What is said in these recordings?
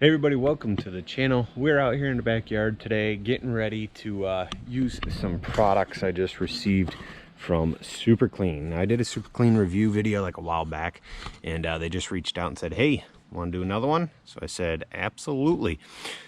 Hey everybody, welcome to the channel. We're out here in the backyard today getting ready to use some products I just received from Super Clean. I did a Super Clean review video like a while back, and they just reached out and said, hey, want to do another one? So I said absolutely.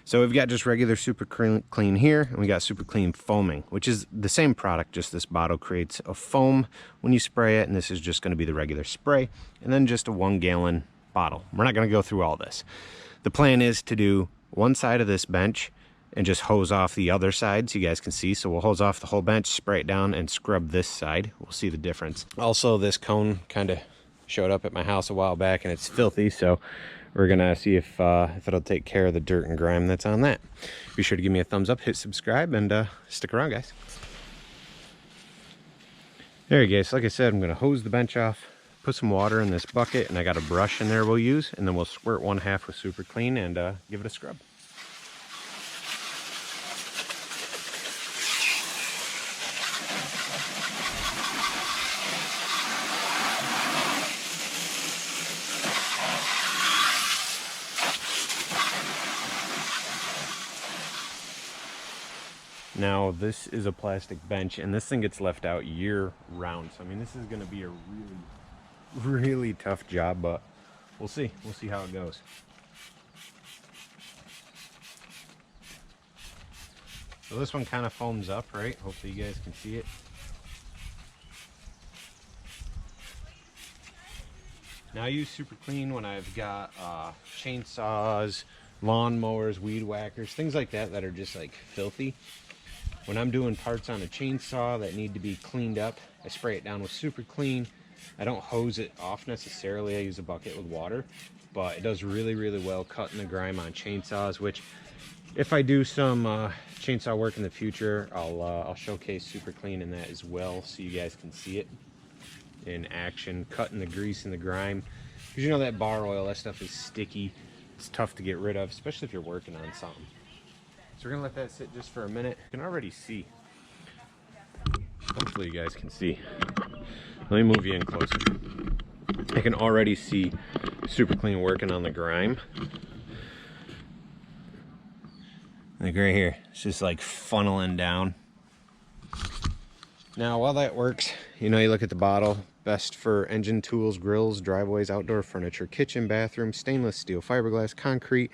So we've got just regular Super Clean here, and we got Super Clean foaming, which is the same product, just this bottle creates a foam when you spray it, and this is just going to be the regular spray, and then just a 1 gallon bottle. We're not going to go through all this. The plan is to do one side of this bench and just hose off the other side so you guys can see. So we'll hose off the whole bench, spray it down, and scrub this side. We'll see the difference. Also, this cone kind of showed up at my house a while back and it's filthy, so we're gonna see if it'll take care of the dirt and grime that's on that. Be sure to give me a thumbs up, hit subscribe, and stick around, guys. There you go. So like I said, I'm gonna hose the bench off, put some water in this bucket, and I got a brush in there we'll use, and then we'll squirt 1/2 with Super Clean and give it a scrub. Now this is a plastic bench, and this thing gets left out year round, so I mean this is going to be a really tough job, but we'll see how it goes. So this one kind of foams up, right? Hopefully you guys can see it. Now I use Super Clean when I've got chainsaws, lawn mowers, weed whackers, things like that that are just like filthy. When I'm doing parts on a chainsaw that need to be cleaned up, I spray it down with Super Clean. I don't hose it off necessarily. I use a bucket with water, but it does really well cutting the grime on chainsaws, which if I do some chainsaw work in the future, I'll showcase Super Clean in that as well so you guys can see it in action, cutting the grease and the grime. Because you know that bar oil, that stuff is sticky. It's tough to get rid of, especially if you're working on something. So we're gonna let that sit just for a minute. You can already see. Hopefully you guys can see. Let me move you in closer. I can already see Super Clean working on the grime. Like right here, it's just like funneling down. Now while that works, you know, you look at the bottle, best for engine tools, grills, driveways, outdoor furniture, kitchen, bathroom, stainless steel, fiberglass, concrete,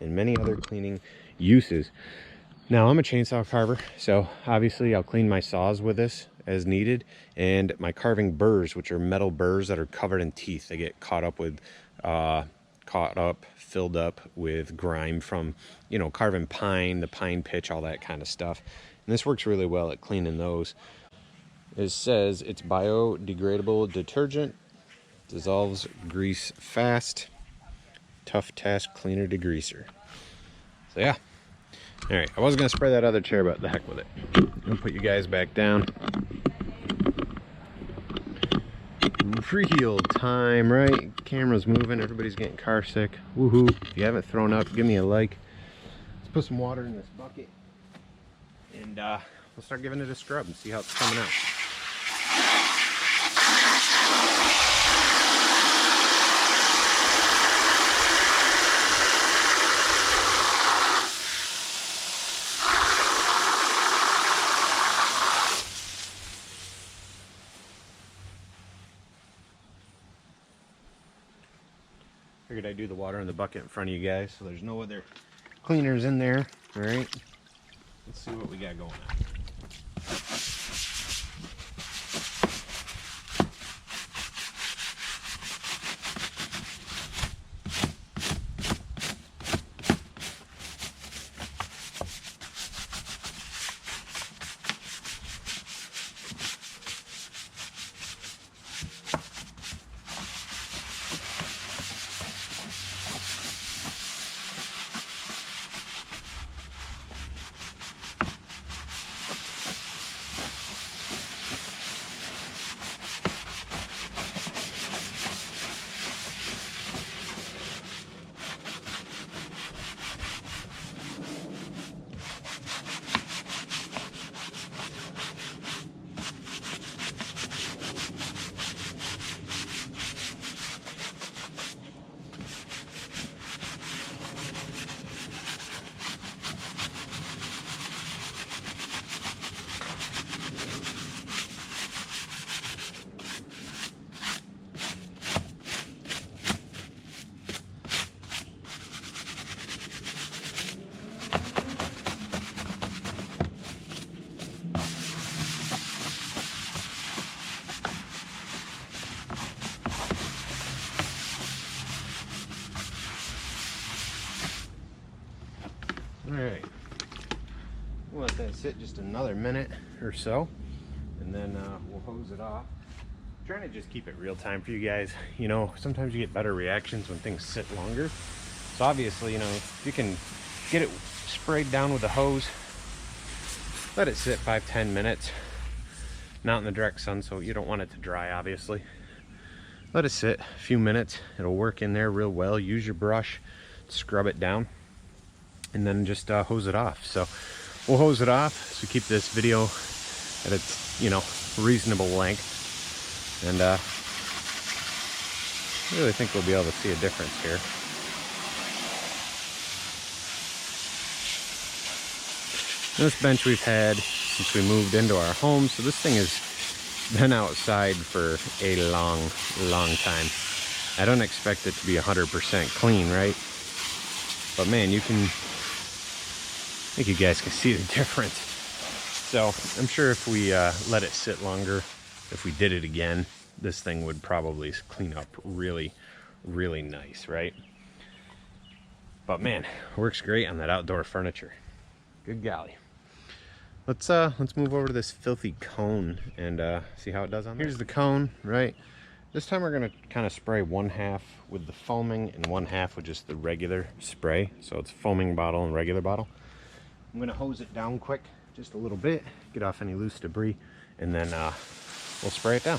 and many other cleaning uses. Now I'm a chainsaw carver, so obviously I'll clean my saws with this as needed, and my carving burrs, which are metal burrs that are covered in teeth. They get caught up, filled up with grime from, you know, carving pine, the pine pitch, all that kind of stuff. And this works really well at cleaning those. It says it's biodegradable detergent, dissolves grease fast, tough task cleaner degreaser. So yeah. All right, I was gonna spray that other chair, but the heck with it. I'm gonna put you guys back down. Real time, right? Camera's moving, everybody's getting car sick. Woohoo. If you haven't thrown up, give me a like. Let's put some water in this bucket, and we'll start giving it a scrub and see how it's coming out. Figured I'd do the water in the bucket in front of you guys so there's no other cleaners in there. All right, let's see what we got going on. All right, we'll let that sit just another minute or so, and then we'll hose it off. I'm trying to just keep it real time for you guys. You know, sometimes you get better reactions when things sit longer. So obviously, you know, if you can get it sprayed down with the hose, let it sit 5-10 minutes, not in the direct sun, so you don't want it to dry, obviously. Let it sit a few minutes. It'll work in there real well. Use your brush, scrub it down, and then just hose it off. So we'll hose it off so keep this video at its, you know, reasonable length. And I really think we'll be able to see a difference here. This bench we've had since we moved into our home, so this thing has been outside for a long time. I don't expect it to be 100% clean, right? But man, I think you guys can see the difference. So I'm sure if we let it sit longer, if we did it again, this thing would probably clean up really nice, right? But man, works great on that outdoor furniture. Good golly. Let's move over to this filthy cone and see how it does on there. Here's the cone, right? This time we're gonna kind of spray 1/2 with the foaming and 1/2 with just the regular spray. So it's foaming bottle and regular bottle. I'm gonna hose it down quick, just a little bit, get off any loose debris, and then we'll spray it down.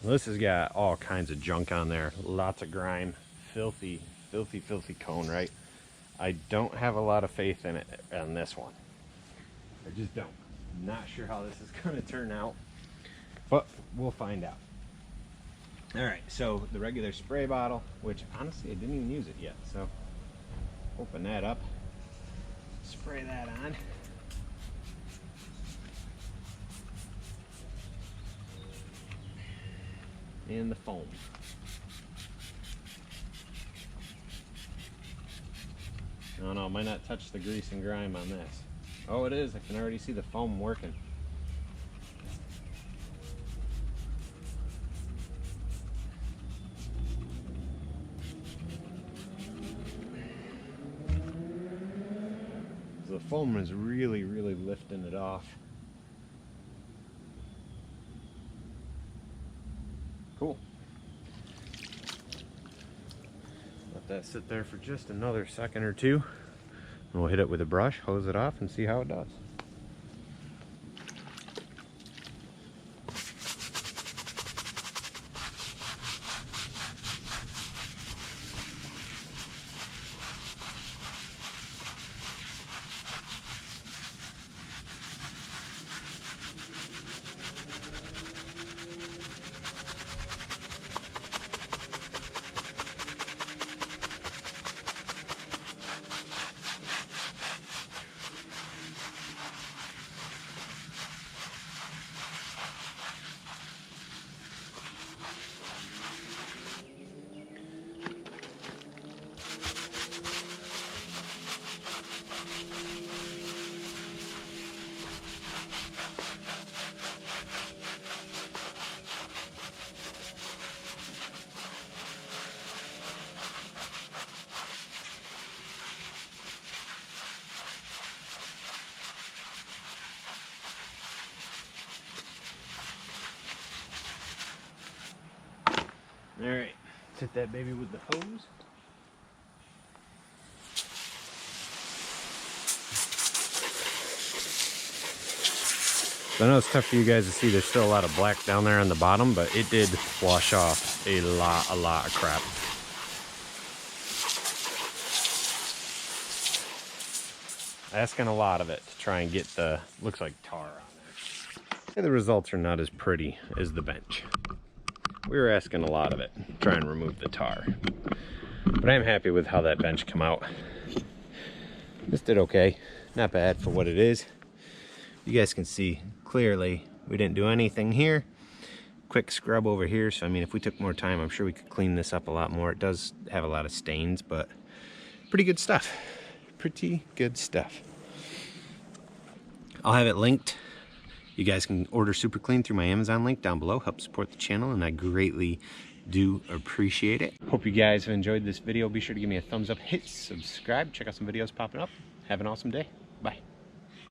Well, this has got all kinds of junk on there, lots of grime, filthy cone, right? I don't have a lot of faith in it on this one. I just don't. I'm not sure how this is going to turn out, but we'll find out. All right, so the regular spray bottle, which honestly I didn't even use it yet, so open that up, spray that on. And the foam. Oh no, might not touch the grease and grime on this. Oh, it is. I can already see the foam working. So the foam is really lifting it off. Cool. Let that sit there for just another second or two. And we'll hit it with a brush, hose it off, and see how it does. All right, let's hit that baby with the hose. So I know it's tough for you guys to see. There's still a lot of black down there on the bottom, but it did wash off a lot of crap. Asking a lot of it to try and get the, looks like tar on there. And the results are not as pretty as the bench. We were asking a lot of it, try and remove the tar. But I'm happy with how that bench came out. This did okay, not bad for what it is. You guys can see clearly we didn't do anything here. Quick scrub over here, so I mean if we took more time I'm sure we could clean this up a lot more. It does have a lot of stains, but pretty good stuff. Pretty good stuff. I'll have it linked. You guys can order Super Clean through my Amazon link down below. Help support the channel, and I greatly do appreciate it. Hope you guys have enjoyed this video. Be sure to give me a thumbs up, hit subscribe, check out some videos popping up. Have an awesome day. Bye.